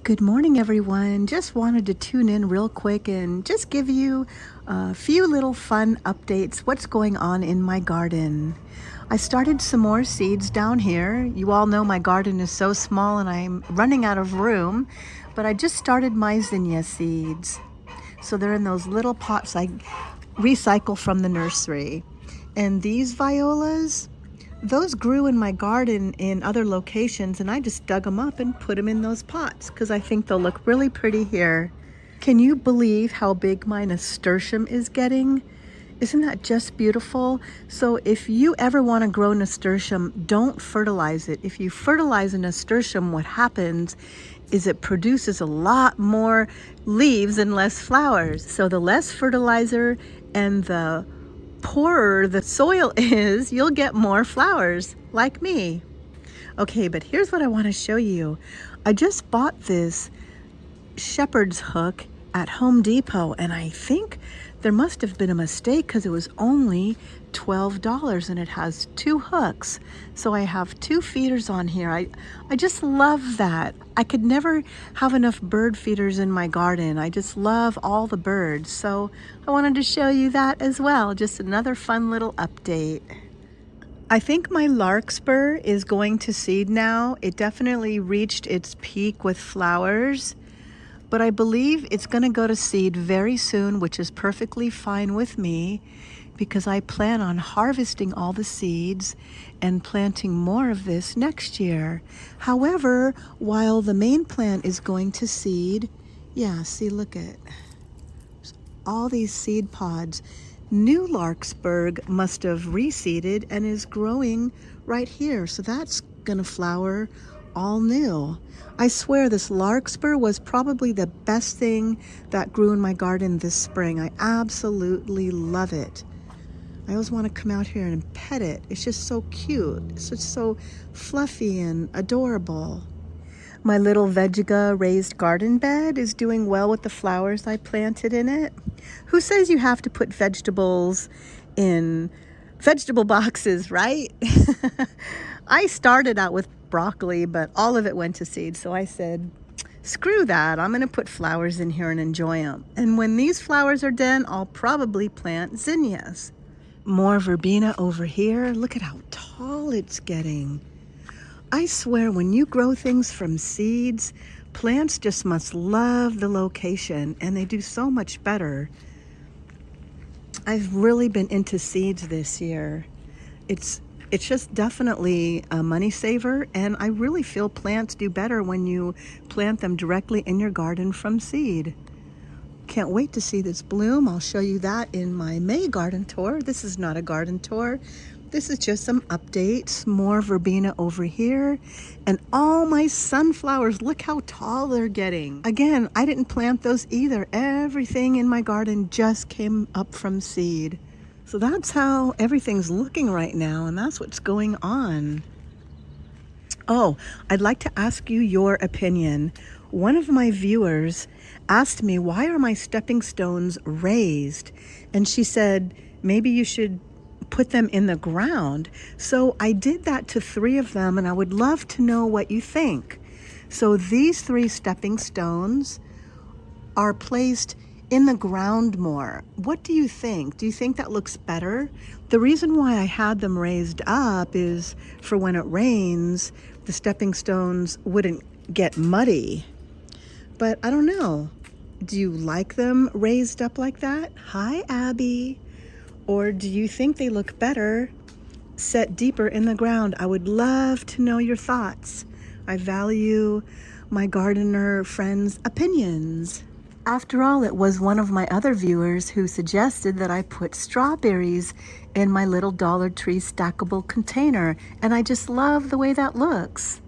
Good morning, everyone. Just wanted to tune in real quick and just give you a few little fun updates. What's going on in my garden? I started some more seeds down here. You all know my garden is so small and I'm running out of room, but I just started my Zena seeds. So they're in those little pots I recycle from the nursery. And these violas, those grew in my garden in other locations, and I just dug them up and put them in those pots because I think they'll look really pretty here. Can you believe how big my nasturtium is getting? Isn't that just beautiful? So if you ever want to grow nasturtium, don't fertilize it. If you fertilize a nasturtium, what happens is it produces a lot more leaves and less flowers. So the less fertilizer and the poorer the soil is, you'll get more flowers, like me. Okay, but here's what I want to show you. I just bought this shepherd's hook at Home Depot, and I think there must have been a mistake because it was only $12 and it has 2 hooks. So I have 2 feeders on here. I just love that. I could never have enough bird feeders in my garden. I just love all the birds. So I wanted to show you that as well. Just another fun little update. I think my larkspur is going to seed now. It definitely reached its peak with flowers, but I believe it's going to go to seed very soon, which is perfectly fine with me because I plan on harvesting all the seeds and planting more of this next year. However, while the main plant is going to seed, yeah, see, look at all these seed pods. New Larkspur must have reseeded and is growing right here. So that's gonna flower all new. I swear this larkspur was probably the best thing that grew in my garden this spring. I absolutely love it. I always want to come out here and pet it. It's just so cute. It's just so fluffy and adorable. My little Vega raised garden bed is doing well with the flowers I planted in it. Who says you have to put vegetables in vegetable boxes, right? I started out with broccoli, but all of it went to seed. So I said, screw that. I'm going to put flowers in here and enjoy them. And when these flowers are done, I'll probably plant zinnias. More verbena over here. Look at how tall it's getting. I swear when you grow things from seeds, plants just must love the location and they do so much better. I've really been into seeds this year. It's just definitely a money saver, and I really feel plants do better when you plant them directly in your garden from seed. Can't wait to see this bloom. I'll show you that in my May garden tour. This is not a garden tour. This is just some updates. More verbena over here. And all my sunflowers, look how tall they're getting. Again, I didn't plant those either. Everything in my garden just came up from seed. So that's how everything's looking right now, and that's what's going on. Oh, I'd like to ask you your opinion. One of my viewers asked me, why are my stepping stones raised? And she said, maybe you should put them in the ground. So I did that to 3 of them, and I would love to know what you think. So these 3 stepping stones are placed in the ground more. What do you think? Do you think that looks better? The reason why I had them raised up is for when it rains, the stepping stones wouldn't get muddy. But I don't know. Do you like them raised up like that? Hi, Abby. Or do you think they look better set deeper in the ground? I would love to know your thoughts. I value my gardener friends' opinions. After all, it was one of my other viewers who suggested that I put strawberries in my little Dollar Tree stackable container, and I just love the way that looks.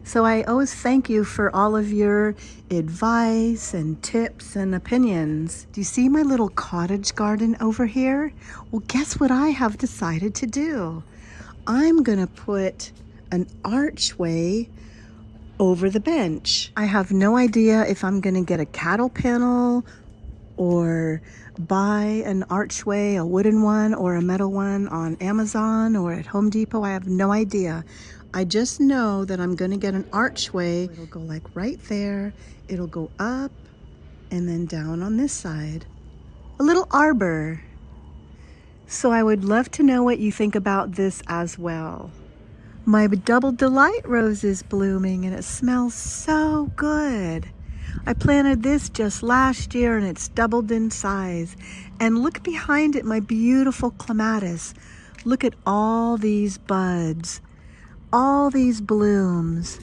So I always thank you for all of your advice and tips and opinions. Do you see my little cottage garden over here? Well, guess what I have decided to do? I'm gonna put an archway over the bench. I have no idea if I'm gonna get a cattle panel or buy an archway, a wooden one or a metal one on Amazon or at Home Depot. I have no idea. I just know that I'm going to get an archway. It'll go like right there. It'll go up and then down on this side. A little arbor. So I would love to know what you think about this as well. My double delight rose is blooming and it smells so good. I planted this just last year and it's doubled in size. And look behind it, my beautiful clematis. Look at all these buds, all these blooms.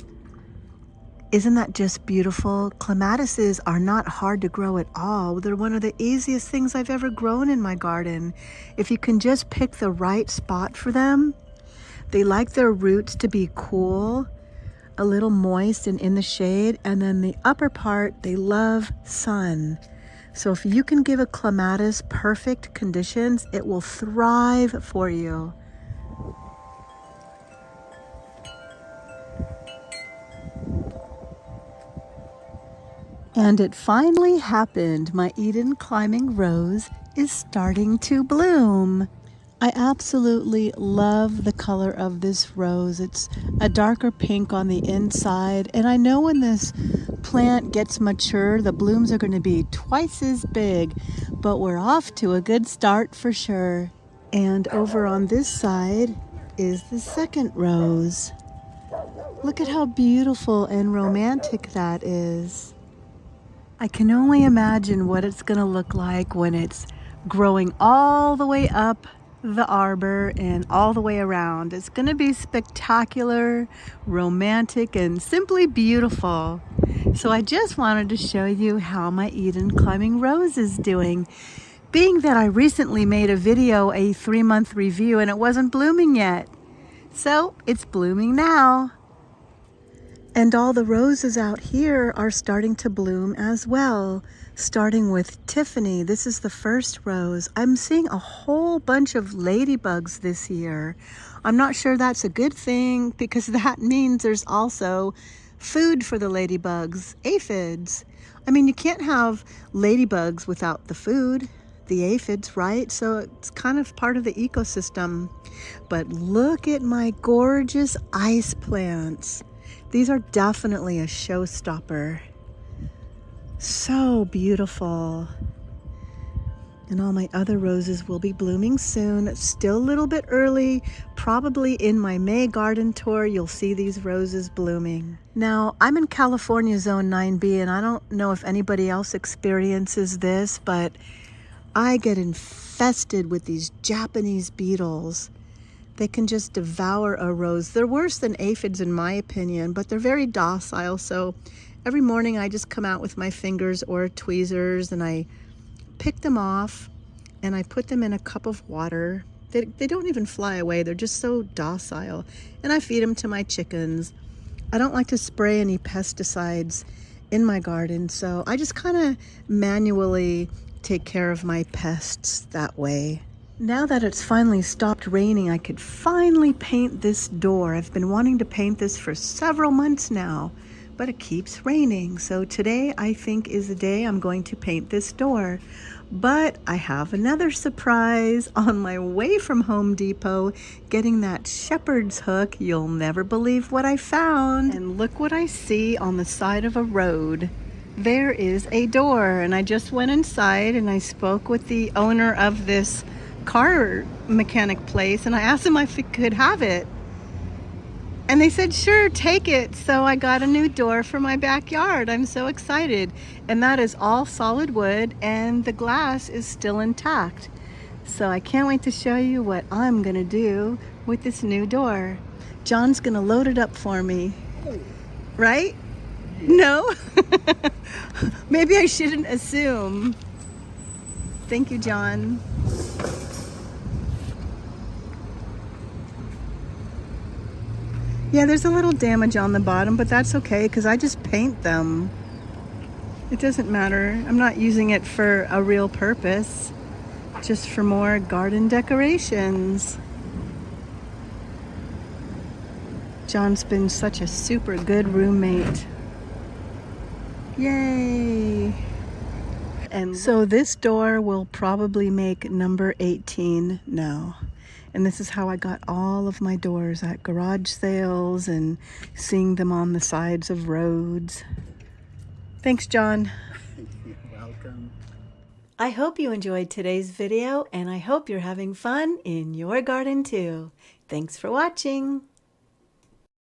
Isn't that just beautiful? Clematises are not hard to grow at all. They're one of the easiest things I've ever grown in my garden. If you can just pick the right spot for them. They like their roots to be cool, a little moist and in the shade, and then the upper part, they love sun. So if you can give a clematis perfect conditions, it will thrive for you. And it finally happened. My Eden climbing rose is starting to bloom. I absolutely love the color of this rose. It's a darker pink on the inside. And I know when this plant gets mature, the blooms are going to be twice as big. But we're off to a good start for sure. And over on this side is the second rose. Look at how beautiful and romantic that is. I can only imagine what it's going to look like when it's growing all the way up the arbor and all the way around. It's going to be spectacular, romantic, and simply beautiful. So I just wanted to show you how my Eden climbing rose is doing. Being that I recently made a video, a 3-month review, and it wasn't blooming yet. So it's blooming now. And all the roses out here are starting to bloom as well, starting with Tiffany. This is the first rose. I'm seeing a whole bunch of ladybugs this year. I'm not sure that's a good thing because that means there's also food for the ladybugs, aphids. I mean, you can't have ladybugs without the food, the aphids, right? So it's kind of part of the ecosystem. But look at my gorgeous ice plants. These are definitely a showstopper. So beautiful. And all my other roses will be blooming soon. It's still a little bit early. Probably in my May garden tour, you'll see these roses blooming. Now, I'm in California Zone 9B, and I don't know if anybody else experiences this, but I get infested with these Japanese beetles. They can just devour a rose. They're worse than aphids in my opinion, but they're very docile. So every morning I just come out with my fingers or tweezers and I pick them off and I put them in a cup of water. They don't even fly away. They're just so docile. And I feed them to my chickens. I don't like to spray any pesticides in my garden, so I just kind of manually take care of my pests that way. Now that it's finally stopped raining, I could finally paint this door. I've been wanting to paint this for several months now, but it keeps raining. So today I think is the day I'm going to paint this door. But I have another surprise on my way from Home Depot, getting that shepherd's hook. You'll never believe what I found. And look what I see on the side of a road. There is a door, and I just went inside and I spoke with the owner of this car mechanic place and I asked them if I could have it, and they said sure, take it. So I got a new door for my backyard. I'm so excited, and that is all solid wood and the glass is still intact. So I can't wait to show you what I'm gonna do with this new door. John's gonna load it up for me, right? No? Maybe I shouldn't assume. Thank you, John. Yeah, there's a little damage on the bottom, but that's okay because I just paint them. It doesn't matter. I'm not using it for a real purpose, just for more garden decorations. John's been such a super good roommate. Yay! And so this door will probably make number 18 now. And this is how I got all of my doors at garage sales and seeing them on the sides of roads. Thanks, John. You're welcome. I hope you enjoyed today's video, and I hope you're having fun in your garden too. Thanks for watching.